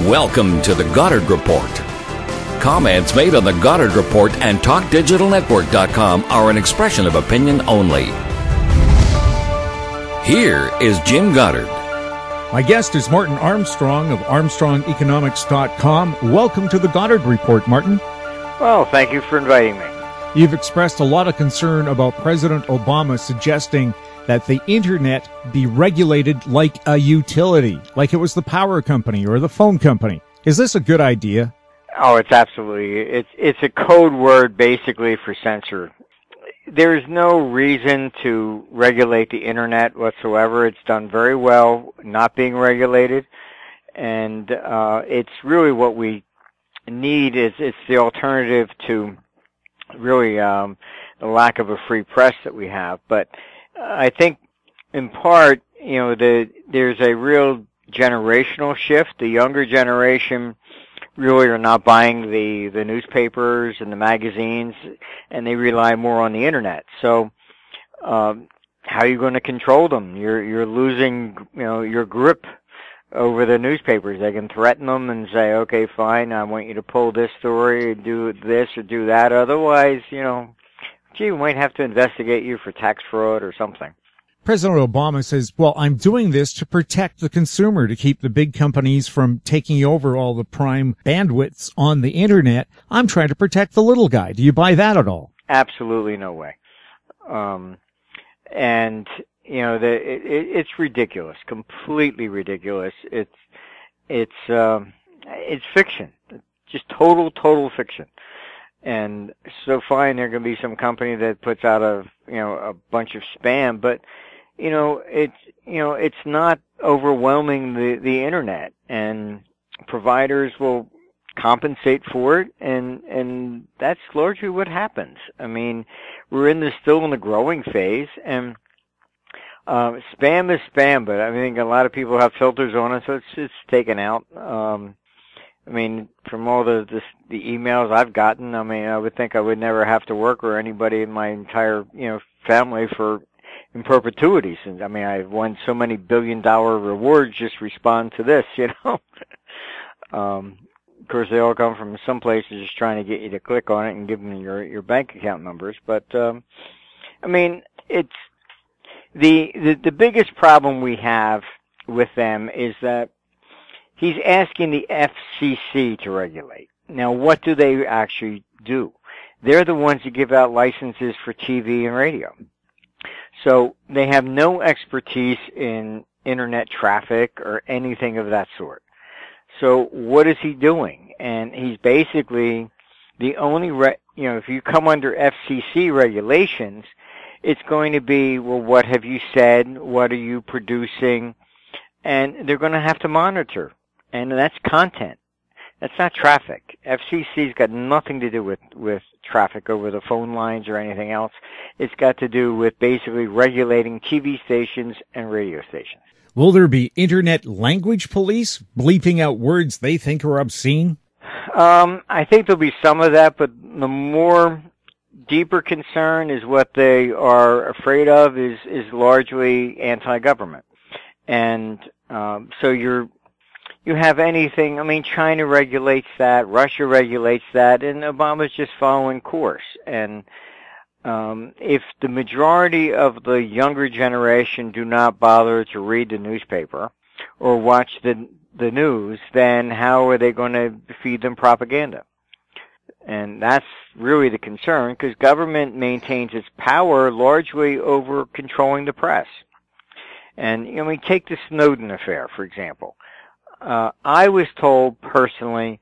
Welcome to the Goddard Report. Comments made on the Goddard Report and TalkDigitalNetwork.com are an expression of opinion only. Here is Jim Goddard. My guest is Martin Armstrong of ArmstrongEconomics.com. Welcome to the Goddard Report, Martin. Well, thank you for inviting me. You've expressed a lot of concern about President Obama suggesting that the Internet be regulated like a utility, like it was the power company or the phone company. Is this a good idea? Oh, it's absolutely. It's a code word basically for censor. There's no reason to regulate the Internet whatsoever. It's done very well not being regulated, and it's really what we need is it's the alternative to really the lack of a free press that we have. But I think in part, there's a real generational shift. The younger generation really are not buying the newspapers and the magazines, and they rely more on the Internet. So how are you going to control them? You're losing your grip over the newspapers. They can threaten them and say, okay, fine, I want you to pull this story, do this or do that. Otherwise, we might have to investigate you for tax fraud or something. President Obama says, well, I'm doing this to protect the consumer, to keep the big companies from taking over all the prime bandwidths on the Internet. I'm trying to protect the little guy. Do you buy that at all? Absolutely no way. It's ridiculous, completely ridiculous. It's fiction, just total fiction. And so fine, there can be some company that puts out a bunch of spam, but it's not overwhelming the Internet, and providers will compensate for it, and that's largely what happens. I mean, we're still in the growing phase, and spam is spam, but I think a lot of people have filters on it, so it's taken out. From all the emails I've gotten, I would think I would never have to work or anybody in my entire, family in perpetuity. Since, I've won so many billion-dollar rewards, just respond to this, Of course, they all come from some places just trying to get you to click on it and give them your bank account numbers. But, it's the biggest problem we have with them is that he's asking the FCC to regulate. Now, what do they actually do? They're the ones who give out licenses for TV and radio. So they have no expertise in Internet traffic or anything of that sort. So what is he doing? And he's basically the only, if you come under FCC regulations, it's going to be, well, what have you said? What are you producing? And they're going to have to monitor. And that's content. That's not traffic. FCC's got nothing to do with traffic over the phone lines or anything else. It's got to do with basically regulating TV stations and radio stations. Will there be Internet language police bleeping out words they think are obscene? I think there'll be some of that, but the more deeper concern is what they are afraid of is largely anti-government. And so you have anything, China regulates that, Russia regulates that, and Obama's just following course. And if the majority of the younger generation do not bother to read the newspaper or watch the news, then how are they going to feed them propaganda? And that's really the concern, because government maintains its power largely over controlling the press. And, take the Snowden affair, for example. I was told personally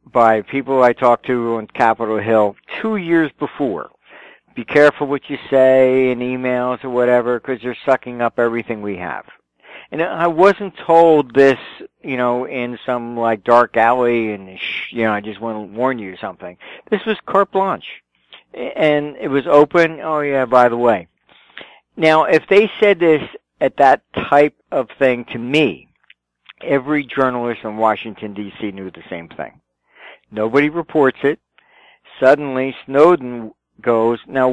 by people I talked to on Capitol Hill 2 years before, be careful what you say in emails or whatever, because they're sucking up everything we have. And I wasn't told this, in some dark alley and, I just want to warn you or something. This was carte blanche. And it was open. Oh yeah, by the way. Now, if they said this at that type of thing to me, every journalist in Washington, D.C. knew the same thing. Nobody reports it. Suddenly, Snowden goes. Now,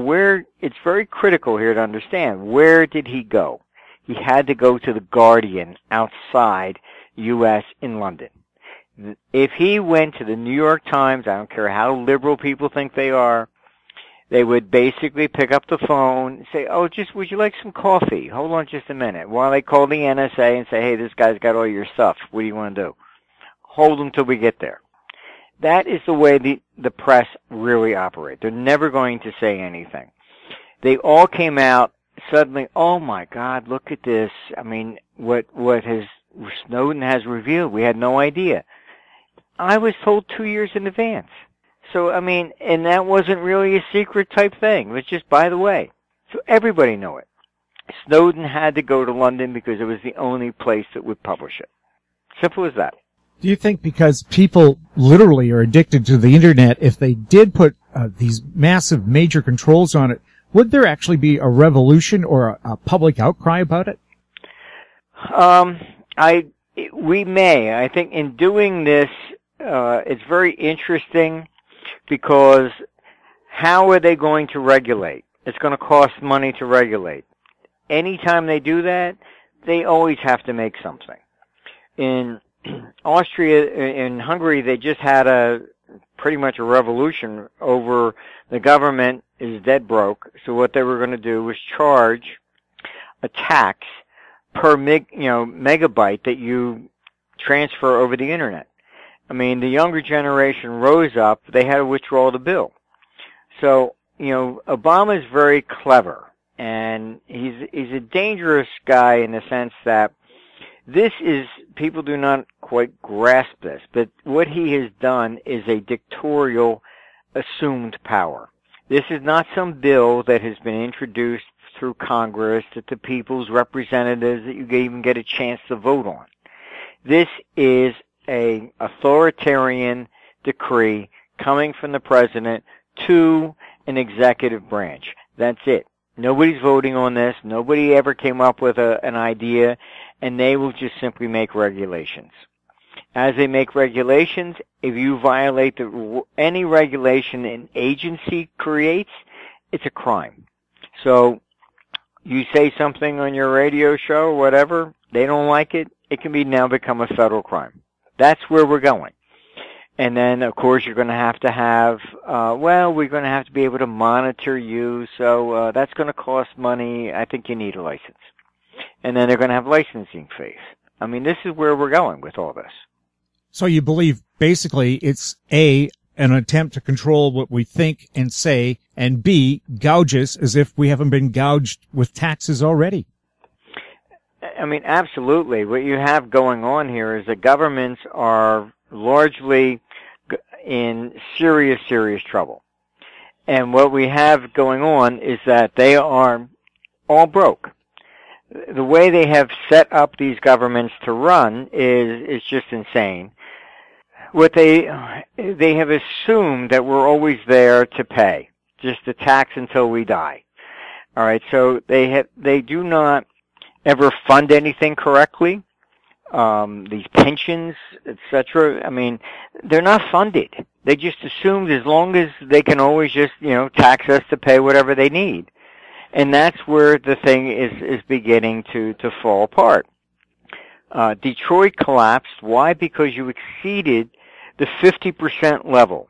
it's very critical here to understand, where did he go? He had to go to the Guardian outside U.S. in London. If he went to the New York Times, I don't care how liberal people think they are, they would basically pick up the phone and say, oh, would you like some coffee? Hold on just a minute. While they call the NSA and say, hey, this guy's got all your stuff. What do you want to do? Hold them till we get there. That is the way the press really operate. They're never going to say anything. They all came out suddenly, oh my God, look at this. I mean, what Snowden has revealed, we had no idea. I was told 2 years in advance. So, I mean, and that wasn't really a secret type thing. It was just by the way. So everybody knew it. Snowden had to go to London because it was the only place that would publish it. Simple as that. Do you think because people literally are addicted to the internet, if they did put these massive major controls on it, would there actually be a revolution or a public outcry about it? We may. I think in doing this, it's very interesting because how are they going to regulate? It's going to cost money to regulate. Anytime they do that, they always have to make something. In Austria, in Hungary, they just had pretty much a revolution over the government is dead broke. So what they were going to do was charge a tax per megabyte that you transfer over the internet. I mean, the younger generation rose up. They had to withdraw the bill. So, Obama's very clever, and he's a dangerous guy in the sense that people do not quite grasp this, but what he has done is a dictatorial assumed power. This is not some bill that has been introduced through Congress that the people's representatives that you even get a chance to vote on. This is a authoritarian decree coming from the president to an executive branch. That's it. Nobody's voting on this. Nobody ever came up with an idea, and they will just simply make regulations. As they make regulations, if you violate any regulation an agency creates, it's a crime. So you say something on your radio show or whatever, they don't like it, it can become a federal crime. That's where we're going. And then, of course, you're going to have we're going to have to be able to monitor you, so that's going to cost money. I think you need a license. And then they're going to have licensing fees. I mean, this is where we're going with all this. So you believe basically it's A, an attempt to control what we think and say, and B, gouge us as if we haven't been gouged with taxes already. I mean, absolutely. What you have going on here is that governments are largely in serious, serious trouble. And what we have going on is that they are all broke. The way they have set up these governments to run is just insane. What they have assumed that we're always there to pay, just to tax until we die. All right, so they do not ever fund anything correctly. These pensions, etc. I mean, they're not funded. They just assumed as long as they can always just, tax us to pay whatever they need. And that's where the thing is beginning to fall apart. Detroit collapsed. Why? Because you exceeded the 50% level.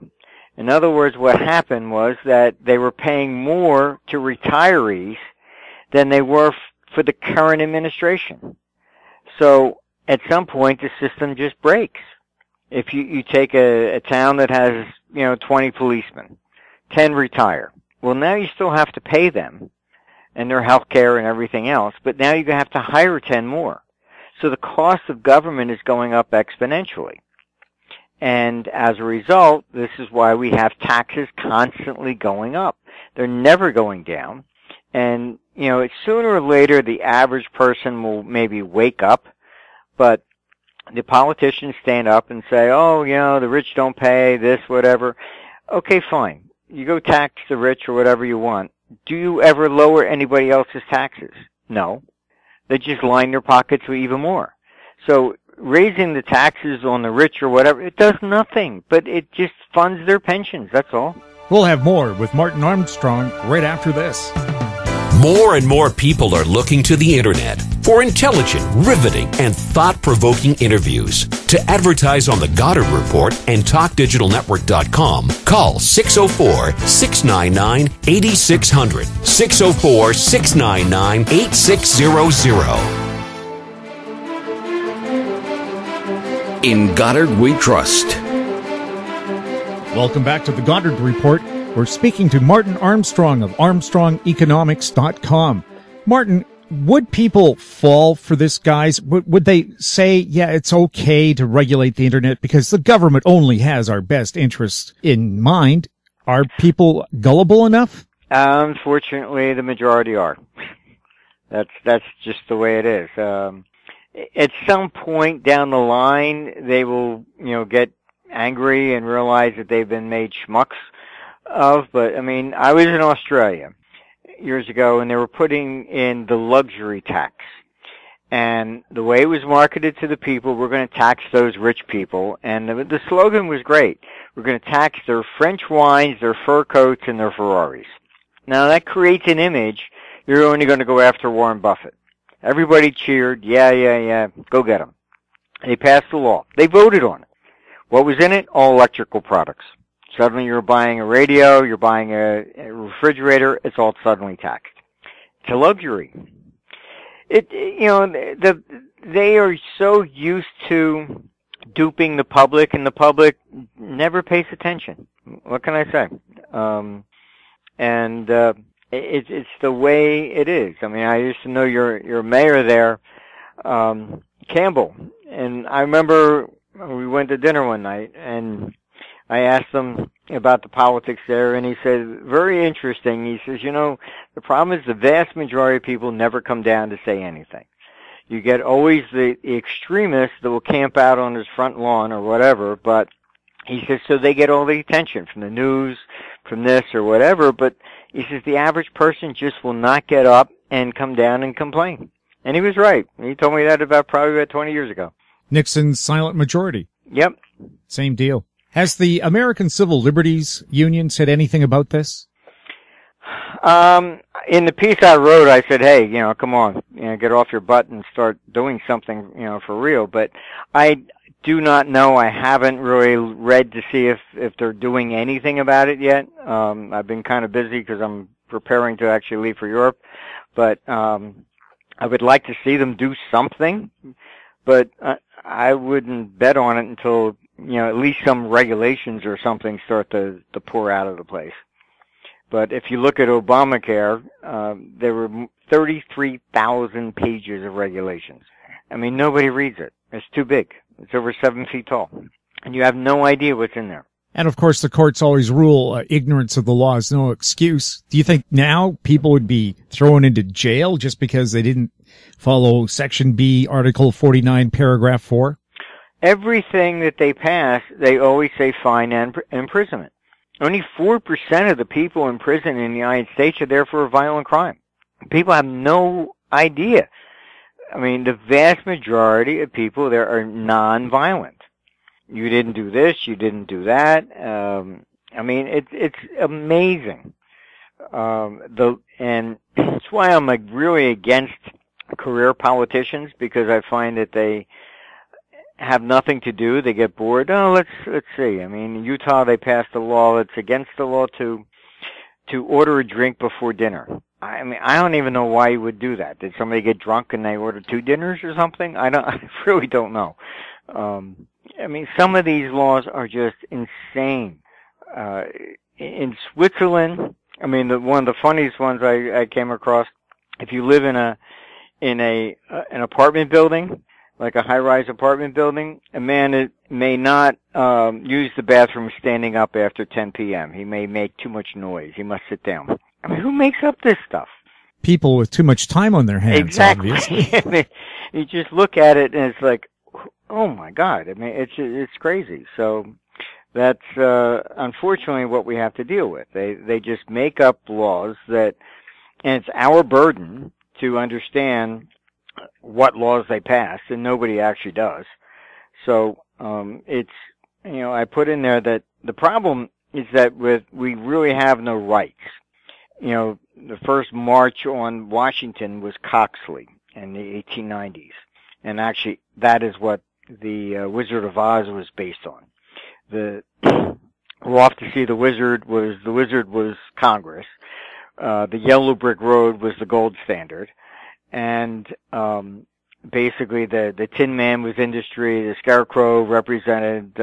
In other words, what happened was that they were paying more to retirees than they were for the current administration. So at some point, the system just breaks. If you take a town that has, 20 policemen, 10 retire. Well, now you still have to pay them and their health care and everything else, but now you have to hire 10 more. So the cost of government is going up exponentially. And as a result, this is why we have taxes constantly going up. They're never going down. And, sooner or later, the average person will maybe wake up, but the politicians stand up and say, oh, the rich don't pay this, whatever. Okay, fine. You go tax the rich or whatever you want. Do you ever lower anybody else's taxes? No. They just line their pockets with even more. So raising the taxes on the rich or whatever, it does nothing, but it just funds their pensions. That's all. We'll have more with Martin Armstrong right after this. More and more people are looking to the internet for intelligent, riveting, and thought-provoking interviews. To advertise on the Goddard Report and TalkDigitalNetwork.com, call 604-699-8600, 604-699-8600. In Goddard we trust. Welcome back to the Goddard Report. We're speaking to Martin Armstrong of ArmstrongEconomics.com. Martin, would people fall for this, guys? Would they say, yeah, it's okay to regulate the internet because the government only has our best interests in mind? Are people gullible enough? Unfortunately, the majority are. That's just the way it is. At some point down the line, they will, get angry and realize that they've been made schmucks of. But I mean, I was in Australia years ago, and they were putting in the luxury tax. And the way it was marketed to the people, we're going to tax those rich people. And the slogan was great. We're going to tax their French wines, their fur coats, and their Ferraris. Now that creates an image. You're only going to go after Warren Buffett. Everybody cheered. Yeah. Go get them. They passed the law. They voted on it. What was in it? All electrical products. Suddenly you're buying a radio, you're buying a refrigerator, it's all suddenly taxed. It's a luxury. They are so used to duping the public, and the public never pays attention. What can I say? It's the way it is. I mean, I used to know your mayor there, Campbell, and I remember we went to dinner one night, and I asked him about the politics there, and he said, very interesting. He says, the problem is the vast majority of people never come down to say anything. You get always the extremists that will camp out on his front lawn or whatever, but he says, so they get all the attention from the news, from this or whatever, but he says the average person just will not get up and come down and complain. And he was right. He told me that probably about 20 years ago. Nixon's silent majority. Yep. Same deal. Has the American Civil Liberties Union said anything about this? In the piece I wrote, I said, hey, come on, get off your butt and start doing something, for real. But I do not know. I haven't really read to see if they're doing anything about it yet. I've been kind of busy because I'm preparing to actually leave for Europe. But I would like to see them do something. But I wouldn't bet on it until, at least some regulations or something start to pour out of the place. But if you look at Obamacare, there were 33,000 pages of regulations. I mean, nobody reads it. It's too big. It's over 7 feet tall. And you have no idea what's in there. And of course, the courts always rule ignorance of the law is no excuse. Do you think now people would be thrown into jail just because they didn't follow Section B, Article 49, Paragraph 4? Everything that they pass, they always say fine and imprisonment. Only 4% of the people in prison in the United States are there for a violent crime. People have no idea. I mean, the vast majority of people there are non-violent. You didn't do this, you didn't do that. I mean, it's amazing. And that's why I'm really against career politicians, because I find that they have nothing to do. They get bored. Oh, let's see. I mean, in Utah, they passed a law that's against the law to order a drink before dinner. I mean, I don't even know why you would do that. Did somebody get drunk and they ordered 2 dinners or something? I really don't know. I mean, some of these laws are just insane. In Switzerland, I mean, one of the funniest ones I came across, if you live in an apartment building, like a high-rise apartment building, a man may not use the bathroom standing up after 10 p.m. He may make too much noise. He must sit down. I mean, who makes up this stuff? People with too much time on their hands, exactly. Obviously. I mean, you just look at it and it's like, oh my God. I mean, it's crazy. So that's unfortunately what we have to deal with. They just make up laws and it's our burden to understand what laws they pass, and nobody actually does. So I put in there that the problem is that we really have no rights. the first march on Washington was Coxley in the 1890s. And actually, that is what the Wizard of Oz was based on. We're off to see the Wizard was Congress. The yellow brick road was the gold standard. And basically the Tin Man was industry, the Scarecrow represented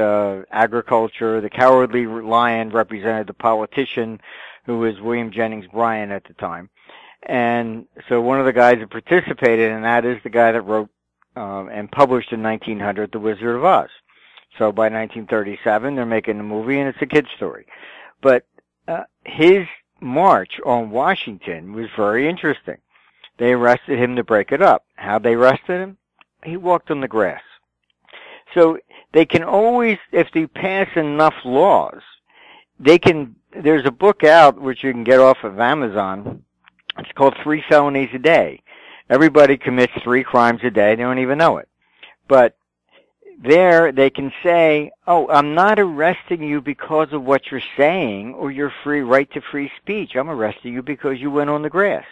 agriculture, the Cowardly Lion represented the politician, who was William Jennings Bryan at the time. And so one of the guys that participated in that is the guy that wrote and published in 1900 The Wizard of Oz. So by 1937, they're making a movie, and it's a kid's story. But his march on Washington was very interesting. They arrested him to break it up. How'd they arrested him? He walked on the grass. So they can always, if they pass enough laws, there's a book out which you can get off of Amazon. It's called 3 Felonies a Day. Everybody commits 3 crimes a day. They don't even know it. But there they can say, oh, I'm not arresting you because of what you're saying or your free right to free speech. I'm arresting you because you went on the grass.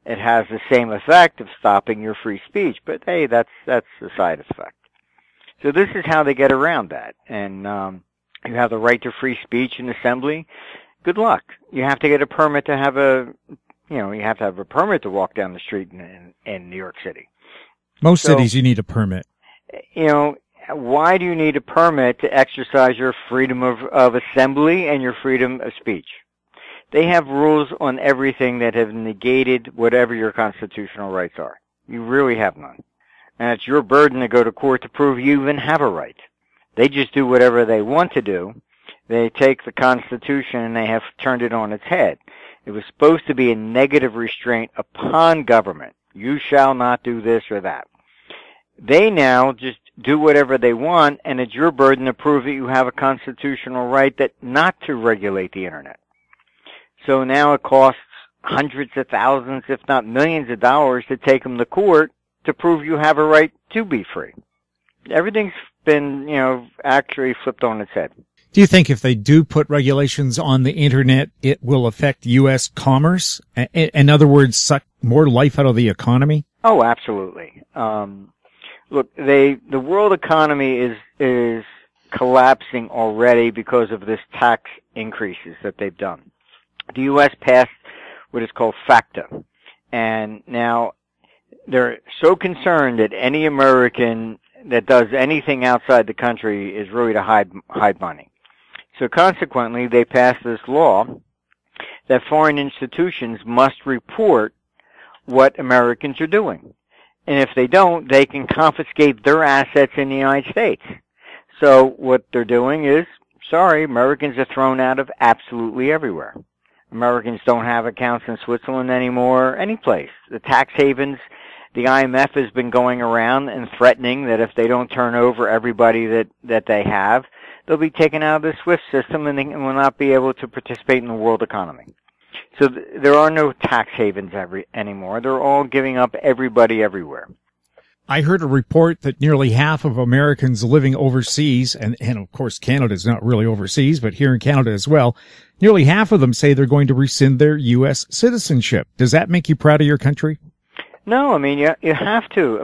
It has the same effect of stopping your free speech, but hey, that's the side effect. So this is how they get around that. And you have the right to free speech in assembly. Good luck. You have to get a permit to have you have to have a permit to walk down the street in New York City. Most cities you need a permit. Why do you need a permit to exercise your freedom of assembly and your freedom of speech? They have rules on everything that have negated whatever your constitutional rights are. You really have none. And it's your burden to go to court to prove you even have a right. They just do whatever they want to do. They take the Constitution and they have turned it on its head. It was supposed to be a negative restraint upon government. You shall not do this or that. They now just do whatever they want, and it's your burden to prove that you have a constitutional right that not to regulate the Internet. So now it costs hundreds of thousands, if not millions of dollars to take them to court to prove you have a right to be free. Everything's been, actually flipped on its head. Do you think if they do put regulations on the Internet, it will affect U.S. commerce? In other words, suck more life out of the economy? Oh, absolutely. Look, the world economy is collapsing already because of this tax increases that they've done. The U.S. passed what is called FACTA, and now they're so concerned that any American that does anything outside the country is really to hide money. So consequently, they passed this law that foreign institutions must report what Americans are doing. And if they don't, they can confiscate their assets in the United States. So what they're doing is, Americans are thrown out of absolutely everywhere. Americans don't have accounts in Switzerland anymore, any place. The tax havens, the IMF has been going around and threatening that if they don't turn over everybody that they have, they'll be taken out of the SWIFT system and they will not be able to participate in the world economy. So there are no tax havens anymore. They're all giving up everybody everywhere. I heard a report that nearly half of Americans living overseas, and of course Canada is not really overseas, but here in Canada as well, nearly half of them say they're going to rescind their U.S. citizenship. Does that make you proud of your country? No, you have to.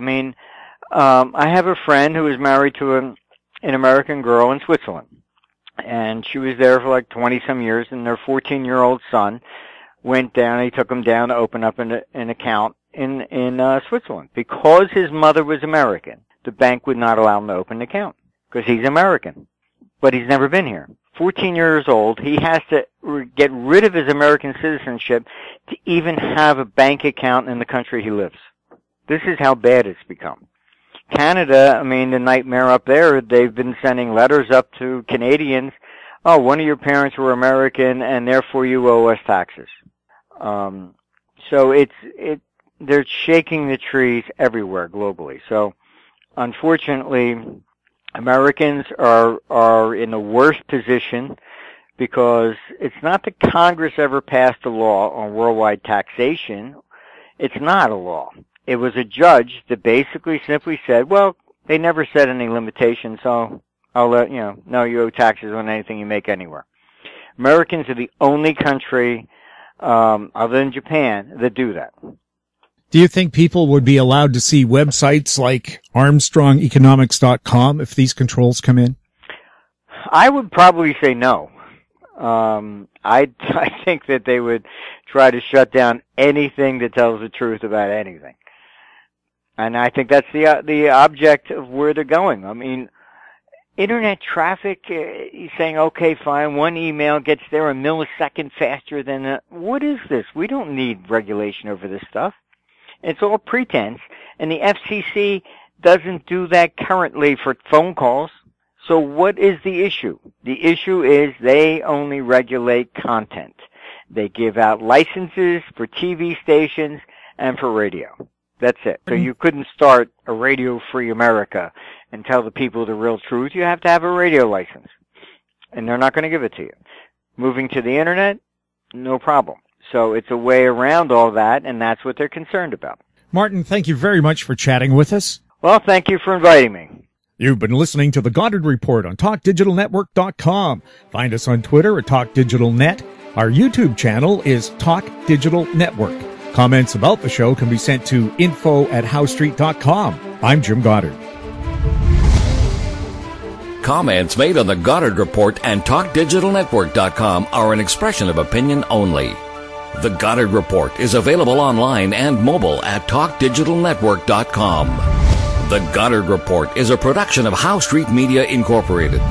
I have a friend who is married to an American girl in Switzerland, and she was there for like 20-some years, and their 14-year-old son went down, he took him down to open up an account in Switzerland. Because his mother was American, the bank would not allow him to open an account, because he's American, but he's never been here. 14 years old, he has to get rid of his American citizenship to even have a bank account in the country he lives. This is how bad it's become. Canada, the nightmare up there, they've been sending letters up to Canadians, oh, one of your parents were American and therefore you owe us taxes. So they're shaking the trees everywhere globally. So unfortunately, Americans are in the worst position because it's not that Congress ever passed a law on worldwide taxation. It's not a law. It was a judge that basically simply said, well, they never said any limitations, so I'll let no, you owe taxes on anything you make anywhere. Americans are the only country other than Japan, that do that. Do you think people would be allowed to see websites like ArmstrongEconomics.com if these controls come in? I would probably say no. I think that they would try to shut down anything that tells the truth about anything. And I think that's the object of where they're going. I mean, internet traffic, you're saying, okay, fine, one email gets there a millisecond faster than what is this? We don't need regulation over this stuff. It's all pretense, and the FCC doesn't do that currently for phone calls. So what is the issue? The issue is they only regulate content. They give out licenses for TV stations and for radio. That's it. So you couldn't start a Radio Free America and tell the people the real truth. You have to have a radio license, and they're not going to give it to you. Moving to the internet, no problem. So it's a way around all that, and that's what they're concerned about. Martin, thank you very much for chatting with us. Well, thank you for inviting me. You've been listening to the Goddard Report on TalkDigitalNetwork.com. Find us on Twitter at TalkDigitalNet. Our YouTube channel is Talk Digital Network. Comments about the show can be sent to info@howstreet.com. I'm Jim Goddard. Comments made on the Goddard Report and TalkDigitalNetwork.com are an expression of opinion only. The Goddard Report is available online and mobile at TalkDigitalNetwork.com. The Goddard Report is a production of How Street Media Incorporated.